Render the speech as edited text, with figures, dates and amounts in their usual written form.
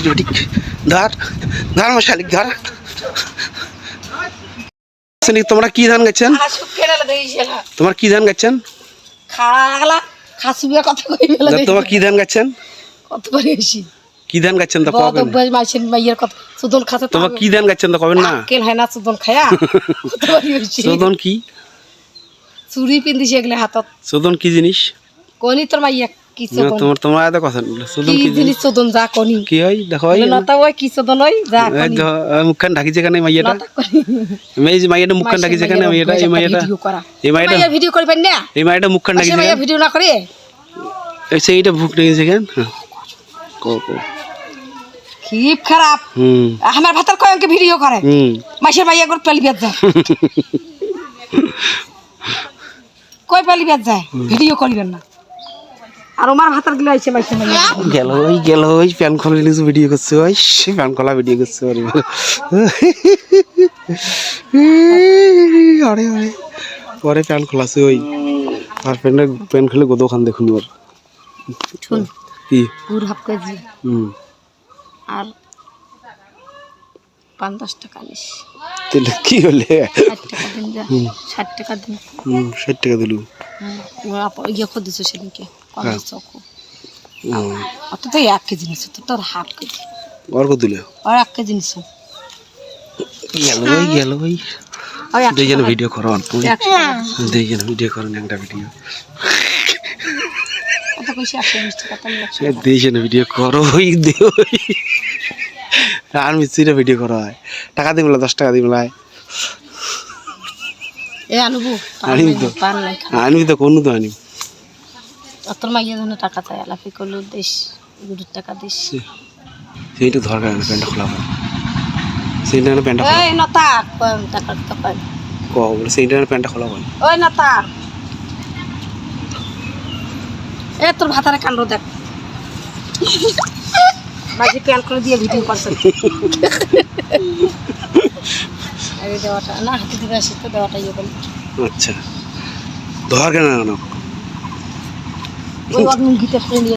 বেটিক ধর ধর মশালিক ধর। তোমরা কি ধান গাচ্ছেন? তোমার কি ধান গাচ্ছেন? তোমার কি ধান গাচ্ছেন? কি ধান গাচ্ছেন তো কবেন? তোমার কি ধান গাচ্ছেন তো কবেন না? চোদন কি? চুরি পিন্দিছে এগুলো হাতত। চোদন কি জিনিস? কোনি তোর মাইয়া কি চোদন? তোমার এত কথা চোদন কি জিনিস চোদন যা কোনি? কি হয় দেখো ওই নতা ওই কি চোদন ওই যা কোনি? মুখখান ঢাকি যেখানে মাইয়াটা এই যে মাইয়াটা মুখখান ঢাকি যেখানে মাইয়াটা এই মাইয়াটা ভিডিও করবেন না এই মাইয়াটা মুখখান ঢাকি যেখানে মাইয়া ভিডিও না করে এই সেইটা মুখ ঢাকি যেখানে কো কি খারাপ আমার ভাতার কয়কে ভিডিও করে মাসের মাইয়া করে পেলি বেদ যায় কই পেলি বেদ যায় ভিডিও করিবেন না আর আমার ভাতার গুলো আইছে মাসের মাইয়া গেল ওই প্যান খোলা নিয়ে ভিডিও করছে ওই প্যান খোলা ভিডিও করছে আরে আরে আরে পরে প্যান খোলাছে ওই আর প্যান খুলে গোদোখান দেখুন ওর শুন কি পুর হাফ কেজি আর ৫-১০ টাকা নিস তাহলে কি হলে ৬০ টাকা দিন যা ৬০ টাকা দিন ৬০ টাকা দিলু ইয়ে করে দিছো সেদিনকে কলেজ চকু অত তো ১ কেজি নিছো তো তোর হাফ কেজি আর কত দিলে আর ১ কেজি নিছো গেল ভাই দুইজন ভিডিও করো দুইজন ভিডিও করেন একটা ভিডিও কত কইছি ১২০ টাকা তাহলে দুইজন ভিডিও করো ওই দিও আর মিস্ত্রিরা ভিডিও করা হয় টাকা দিবি ১০ টাকা দিবি এ আনবো আনবি তো কোনো তো আনিব তোর মাইয়া জন্য টাকা চাই আলাপি করলো দিস ২ টাকা দিস সেইটা দরকার না প্যান্টটা খোলা হয় সেইটা না প্যান্টটা এই নতা টাকা তো পাই বলে সেইটা না প্যান্টটা খোলা হয় ওই নতা এ তোর ভাতারে কাণ্ড দেখ মাঝে প্যান করে দিয়ে ভিডিও করছে আরে দেওয়াটা না হাতে দিবে আসে তো দেওয়াটা ইয়ে করলি আচ্ছা দরকার না ওই অগ্নি গীতে